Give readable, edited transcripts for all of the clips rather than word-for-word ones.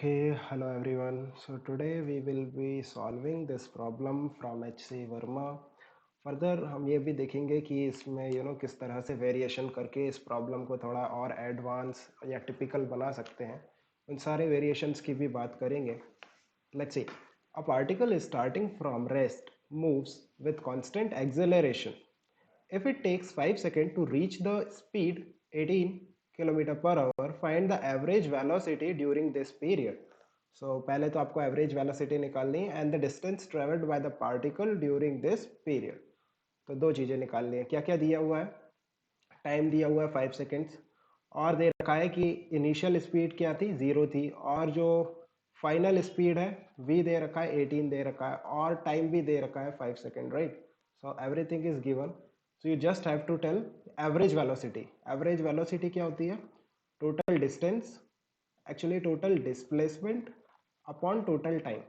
Okay, hello everyone. So today we will be solving this problem from H.C. Verma. Further हम ये भी देखेंगे कि इसमें किस तरह से वेरिएशन करके इस प्रॉब्लम को थोड़ा और एडवांस या टिपिकल बना सकते हैं। उन सारे वेरिएशंस की भी बात करेंगे। Let's see. A particle is starting from rest moves with constant acceleration. If it takes 5 seconds to reach the speed 18 km per hour, find the average velocity during this period. So पहले तो आपको average velocity निकालनी है and the distance traveled by the particle during this period. तो दो चीज़ें निकालनी है। क्या क्या दिया हुआ है? टाइम दिया हुआ है 5 सेकेंड्स और दे रखा है कि इनिशियल स्पीड क्या थी, 0 थी, और जो फाइनल स्पीड है v दे रखा है 18 दे रखा है, और टाइम भी दे रखा है 5 second, right? So everything is given. So you just have to tell average velocity. Average velocity क्या होती है? Total distance, actually total displacement upon total time.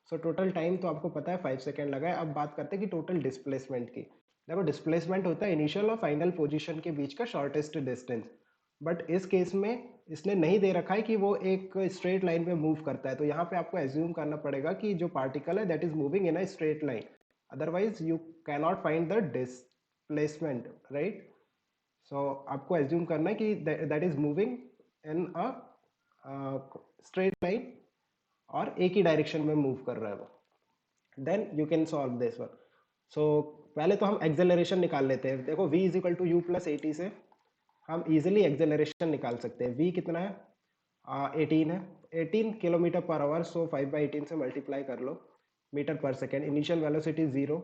So total time तो आपको पता है 5 सेकेंड लगा है. अब बात करते हैं कि टोटल डिस्प्लेसमेंट की. देखो, डिस्प्लेसमेंट होता है इनिशियल और फाइनल पोजीशन के बीच का शॉर्टेस्ट डिस्टेंस. बट इस केस में इसने नहीं दे रखा है कि वो एक स्ट्रेट लाइन पे मूव करता है, तो यहाँ पे आपको एज्यूम करना पड़ेगा कि जो पार्टिकल है that is moving in a straight line. Otherwise you cannot find the displacement, right? So आपको एज्यूम करना है कि that is moving in a straight line और एक ही डायरेक्शन में मूव कर रहा है वो. Then you can solve this one. So पहले तो हम एक्सेलरेशन निकाल लेते हैं. देखो, v is equal to u plus a t से हम इजीली एक्सेलरेशन निकाल सकते हैं. v कितना है? 18 है. 18 किलोमीटर पर आवर. सो 5/18 से मल्टीप्लाई कर लो. Metre per second. Initial velocity 0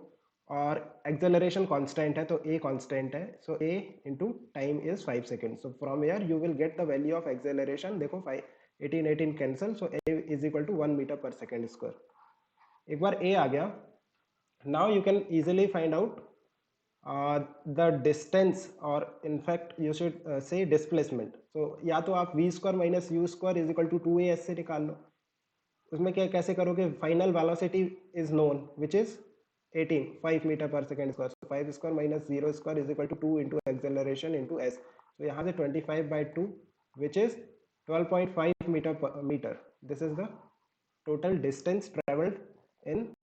और एक्सेलरेशन कांस्टेंट है, तो a कांस्टेंट है. So a into time is 5 second. So from here you will get the value of acceleration. देखो, 18 cancel. So a is equal to 1 metre per second square. एक बार a आ गया, now you can easily find out the distance, or in fact you should say displacement. So या तो आप v square minus u square is equal to 2as से निकाल लो. उसमें क्या कैसे करोगे? Final velocity is known which is 18 5 metre per second square. So 5 square minus 0 square is equal to 2 into acceleration into s. तो यहाँ से 25/2 which is 12.5 metre. This is the total distance travelled in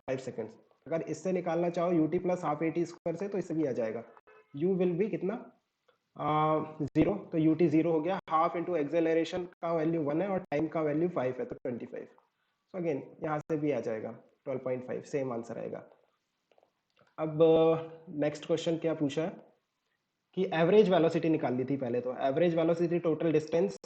5 seconds. अगर इससे निकालना चाहो u t plus half A T square से, तो इससे भी आ जाएगा. यू विल बी कितना? 0. तो यू टी 0 हो गया. हाफ इंटू एक्सेलरेशन का वैल्यू 1 है और टाइम का वैल्यू 5 है, तो 25. सो अगेन यहाँ से भी आ जाएगा 12.5. सेम आंसर आएगा. अब नेक्स्ट क्वेश्चन क्या पूछा है कि एवरेज वेलोसिटी निकाल ली थी पहले. तो average velocity total distance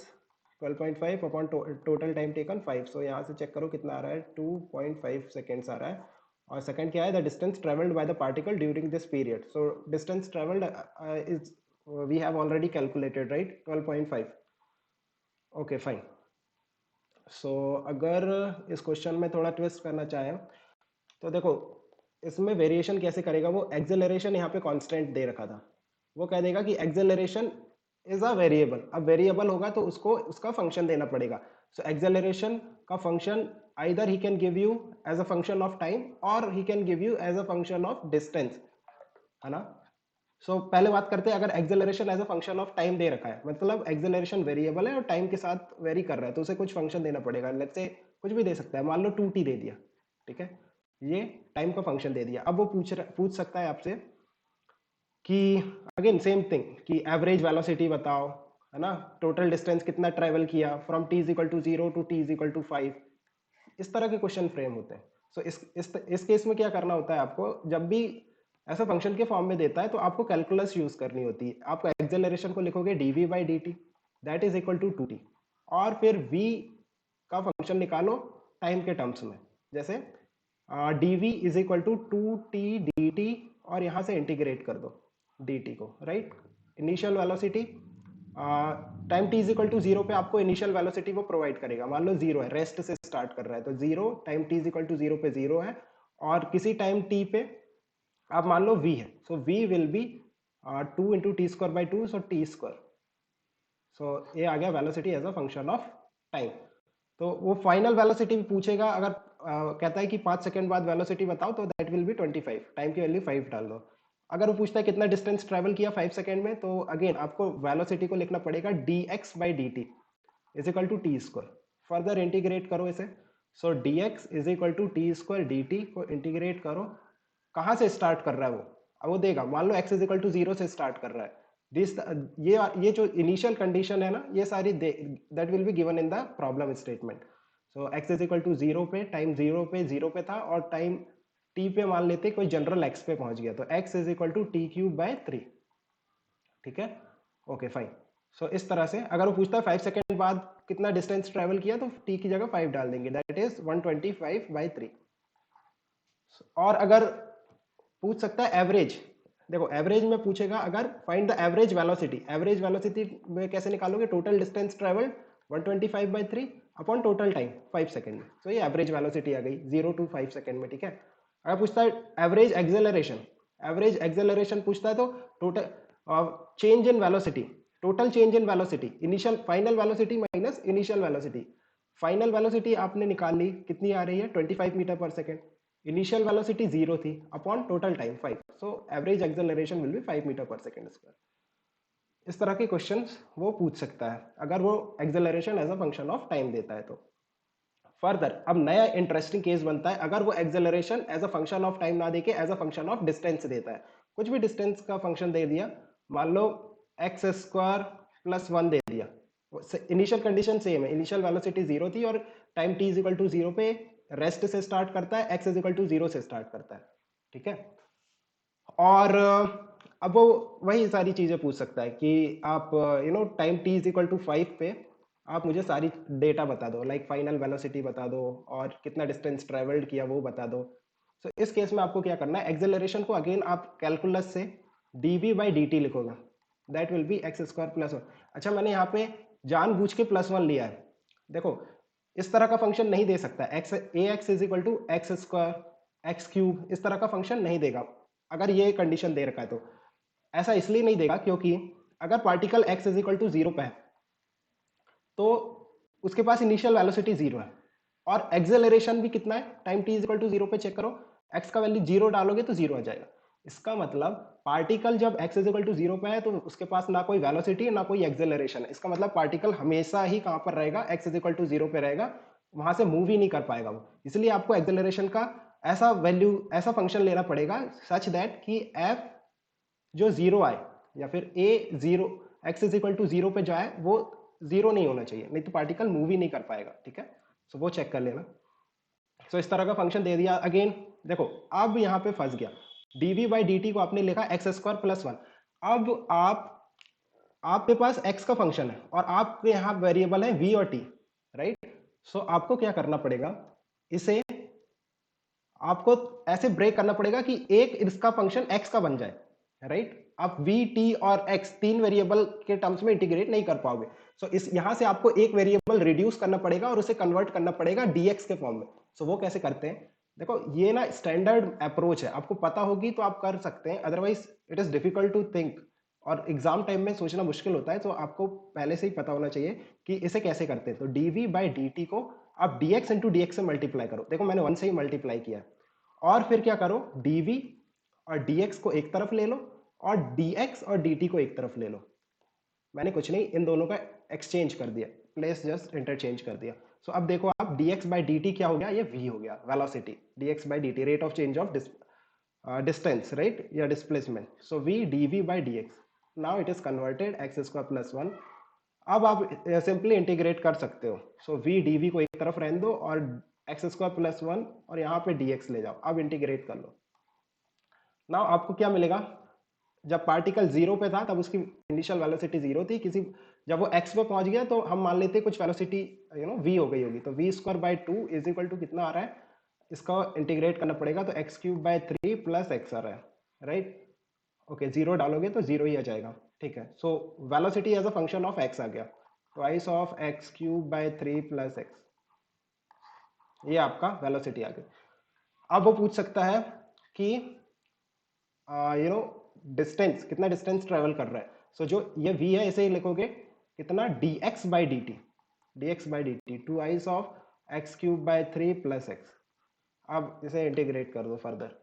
12.5 upon total time taken 5. सो यहाँ से चेक करो कितना आ रहा है. 2.5 सेकेंड्स आ रहा है. और सेकंड क्या है? The distance travelled by the particle during this period. So distance travelled is we have already calculated, right? 12.5. Okay, fine. So अगर इस क्वेश्चन में थोड़ा ट्विस्ट करना चाहें तो देखो, इसमें वेरिएशन कैसे करेगा वो? एक्सेलरेशन यहाँ पे कांस्टेंट दे रखा था. वो कह देगा कि एक्सेलरेशन इज अ वेरिएबल. अब वेरिएबल होगा तो उसको उसका फंक्शन देना पड़ेगा. सो एक्सेलरेशन का function either he can give you as a function of time और he can give you as a function of distance, है ना? सो पहले बात करते हैं. अगर acceleration as a function of time दे रखा है, मतलब एक्सेलरेशन वेरिएबल है और टाइम के साथ वेरी कर रहा है, तो उसे कुछ फंक्शन देना पड़ेगा. लेट्स से कुछ भी दे सकता है. मान लो 2t दे दिया, ठीक है? ये टाइम का फंक्शन दे दिया. अब वो पूछ सकता है आपसे कि अगेन सेम थिंग कि एवरेज वेलोसिटी बताओ, है ना? टोटल डिस्टेंस कितना ट्रेवल किया from t is equal to 0 to t is equal to 5. इस तरह के क्वेश्चन फ्रेम होते हैं. सो इस केस में क्या करना होता है आपको? जब भी ऐसा फंक्शन के फॉर्म में देता है तो आपको कैलकुलस यूज करनी होती है. आप एक्सेलरेशन को लिखोगे dv/dt that is equal to 2t, और फिर v का फंक्शन निकालो टाइम के टर्म्स में. जैसे dv is equal to 2t dt, और यहाँ से इंटीग्रेट कर दो dt को, right? Initial velocity time t is equal to 0 पे आपको इनिशियल वेलोसिटी वो प्रोवाइड करेगा. मान लो 0 है, रेस्ट से स्टार्ट कर रहा है, तो 0 time t is equal to 0 पे 0 है, और किसी टाइम t पे आप मान लो v है. So v will be 2 into t square by 2, so t square. So ये आ गया velocity as a function of time. तो वो फाइनल वेलोसिटी भी पूछेगा. अगर कहता है कि 5 सेकंड बाद वेलोसिटी बताओ, तो दैट विल बी 25. टाइम की वैल्यू 5 डाल दो. अगर वो पूछता है कितना डिस्टेंस ट्रेवल किया 5 सेकंड में, तो अगेन आपको वेलोसिटी को लिखना पड़ेगा dx by dt is equal to t square. Further integrate करो इसे। So d x is equal to t square d t को इंटीग्रेट करो। कहाँ से स्टार्ट कर रहा है वो, अब वो देगा, मान लो x is equal to zero से स्टार्ट कर रहा है। दिस ये जो इनिशियल कंडीशन है ना, ये सारी that will be given in the problem statement. So x is equal to zero पे, टाइम जीरो पे था, और टाइम टी पे मान लेते कोई जनरल एक्स पे पहुंच गया, तो x is equal to t cube by 3। ठीक है, ओके फाइन। सो इस तरह से अगर वो पूछता है 5 सेकेंड बाद कितना डिस्टेंस ट्रेवल किया, तो टी की जगह 5 डाल देंगे, दैट इज 125/3। और अगर पूछ सकता है एवरेज, देखो एवरेज में पूछेगा, अगर find the average velocity, average velocity में कैसे निकालोगे, total distance travelled 125/3 upon total time 5 second में। तो ये एवरेज वेलोसिटी आ गई 0 to 5 सेकेंड में। ठीक है, अगर पूछता है एवरेज एक्सेलरेशन, एवरेज एक्सेलरेशन पूछता है तो total change in velocity, total change in velocity, initial final velocity minus initial velocity. Final velocity आपने निकाल ली, कितनी आ रही है 25 metre per second, initial velocity 0 थी, upon total time 5, so average acceleration will be 5 metre per second square. इस तरह के questions वो पूछ सकता है अगर वो acceleration as a function of time देता है तो। फर्दर अब नया इंटरेस्टिंग केस बनता है अगर वो acceleration as a function of time ना देके as a function of distance देता है। कुछ भी डिस्टेंस का फंक्शन दे दिया, मान लो एक्स स्क्वायर प्लस 1 दे दिया, इनिशियल कंडीशन सेम है, इनिशियल वेलोसिटी 0 थी और time t is equal to 0 पे रेस्ट से स्टार्ट करता है, x इज इक्वल टू 0 से स्टार्ट करता है। ठीक है, और अब वो वही सारी चीजें पूछ सकता है कि आप time t is equal to 5 पे आप मुझे सारी डेटा बता दो, लाइक फाइनल वेलोसिटी बता दो और कितना डिस्टेंस ट्रेवल्ड किया वो बता दो। सो इस केस में आपको क्या करना है, एक्सेलरेशन को अगेन आप कैलकुलस से dv बाई डी टी लिखोगे, that will B x square plus 1। अच्छा मैंने यहाँ पे जानबूझ के +1 लिया है, देखो इस तरह का फंक्शन नहीं दे सकता, x a x is equal to x square x cube, इस तरह का फंक्शन नहीं देगा अगर ये कंडीशन दे रखा है तो। ऐसा इसलिए नहीं देगा क्योंकि अगर particle x is equal to 0 पे है तो उसके पास इनिशियल वेलोसिटी 0 है, और एक्सेलरेशन भी कितना है, time t is equal to 0 पे चेक करो, x का वैल्यू 0 डालोगे तो 0 आ जाएगा। इसका मतलब पार्टिकल जब x इज इक्वल टू 0 पे है तो उसके पास ना कोई वेलोसिटी ना कोई एक्सेलरेशन है, इसका मतलब पार्टिकल हमेशा ही कहां पर रहेगा, x इज इक्वल टू 0 पे रहेगा, वहां से मूव ही नहीं कर पाएगा वो। इसलिए आपको एक्सेलरेशन का ऐसा वैल्यू, ऐसा फंक्शन लेना पड़ेगा सच दैट कि f जो 0 आए या फिर a 0 x is equal to 0 पे जाए वो 0 नहीं होना चाहिए, नहीं तो पार्टिकल मूव ही नहीं कर पाएगा। ठीक है, सो वो चेक कर लेना। सो इस तरह का फंक्शन दे दिया, अगेन देखो अब यहाँ पे फंस गया, dv बाई डी टी को आपने लिखा एक्स स्क्वायर प्लस 1। अब आपके पास x का फंक्शन है और आपके यहाँ वेरिएबल है v और t, राइट। सो आपको क्या करना पड़ेगा, इसे आपको ऐसे ब्रेक करना पड़ेगा कि एक इसका फंक्शन x का बन जाए, राइट। आप v t और x तीन वेरिएबल के टर्म्स में इंटीग्रेट नहीं कर पाओगे, सो इस यहां से आपको एक वेरिएबल रिड्यूस करना पड़ेगा और उसे कन्वर्ट करना पड़ेगा dx के फॉर्म में। सो वो कैसे करते हैं, देखो ये ना स्टैंडर्ड अप्रोच है, आपको पता होगी तो आप कर सकते हैं, otherwise it is difficult to think, और एग्जाम टाइम में सोचना मुश्किल होता है, तो आपको पहले से ही पता होना चाहिए कि इसे कैसे करते हैं। तो dv बाई डी टी को आप dx इंटू डी से मल्टीप्लाई करो, देखो मैंने 1 से ही मल्टीप्लाई किया है, और फिर क्या करो, dv और dx को एक तरफ ले लो और dx और dt को एक तरफ ले लो। मैंने कुछ नहीं, इन दोनों का एक्सचेंज कर दिया, प्लेस जस्ट इंटरचेंज कर दिया। सो अब देखो आप dx बाई dt क्या हो गया, ये v हो गया, velocity, dx by dt rate of change of distance, right, या displacement. So v dv by dx, now it is converted x square plus 1। अब आप सिंपली इंटीग्रेट कर सकते हो, सो v dv को एक तरफ रहने दो और एक्स स्क्वायर प्लस 1 और यहाँ पे dx ले जाओ, अब इंटीग्रेट कर लो। नाउ आपको क्या मिलेगा, जब पार्टिकल 0 पे था तब उसकी इनिशियल वेलोसिटी 0 थी, किसी जब वो x पे पहुंच गया तो हम मान लेते हैं कुछ वेलोसिटी v हो गई होगी, तो v square by 2 is equal to कितना आ रहा है, इसका इंटीग्रेट करना पड़ेगा तो x cube by 3 plus x आ रहा है, राइट। ओके, 0 डालोगे तो 0 ही आ जाएगा। ठीक है, so velocity as a function of x आ गया, twice of x cube by 3 plus x, ये आपका वेलोसिटी आ गई। अब वो पूछ सकता है कि डिस्टेंस, कितना डिस्टेंस ट्रेवल कर रहा है। सो जो ये v है इसे लिखोगे कितना, dx by d t, dx by d t twice of x cube by 3 plus x. अब इसे इंटीग्रेट कर दो फर्दर,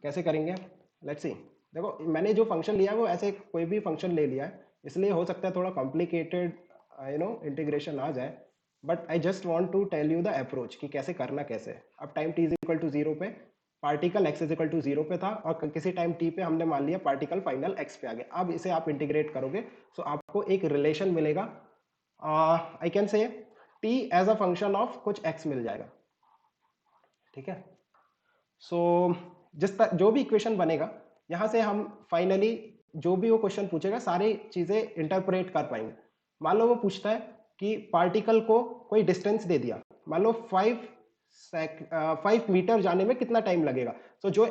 कैसे करेंगे, लेट्स सी। देखो मैंने जो फंक्शन लिया है वो ऐसे कोई भी फंक्शन ले लिया है, इसलिए हो सकता है थोड़ा कॉम्प्लिकेटेड इंटीग्रेशन आ जाए, but I just want to tell you the approach कि कैसे करना कैसे है। अब time t is equal to zero पे particle x is equal to zero पे था, और किसी टाइम t पे हमने मान लिया पार्टिकल फाइनल x पे आ गया। अब इसे आप इंटीग्रेट करोगे तो आपको एक रिलेशन मिलेगा, I can say t as a function of कुछ x मिल जाएगा, ठीक है। सो जो भी इक्वेशन बनेगा, यहाँ से हम फाइनली जो भी वो क्वेश्चन पूछेगा सारी चीजें इंटरप्रेट कर पाएंगे। मान लो वो पूछता है कि पार्टिकल को कोई डिस्टेंस दे दिया, मान लो 5 मीटर जाने में कितना टाइम लगेगा। तो जो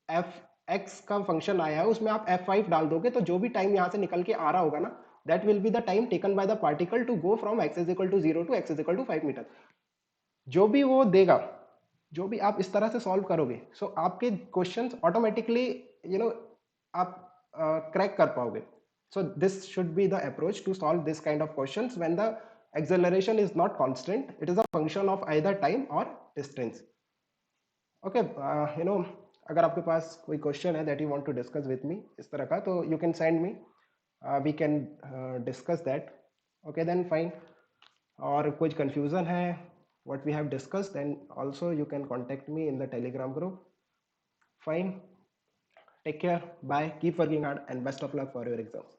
एफ एक्स का फंक्शन आया है उसमें आप F5 डाल दोगे, तो जो भी टाइम यहाँ से निकल के आ रहा होगा ना, that will be the time taken by the particle to go from x is equal to zero to x is equal to 5 metre. जो भी वो देगा, जो भी आप इस तरह से सॉल्व करोगे, सो आपके क्वेश्चंस ऑटोमेटिकली यू नो आप क्रैक कर पाओगे। So this should be the approach to solve this kind of questions when the acceleration is not constant, it is a function of either time or distance. Okay, अगर आपके पास कोई question है that you want to discuss with me इस तरह का, तो you can send me, we can discuss that. Okay then fine. और कुछ कंफ्यूजन है what we have discussed, then also you can contact me in the Telegram group. Fine. Take care. Bye. Keep working hard and best of luck for your exams.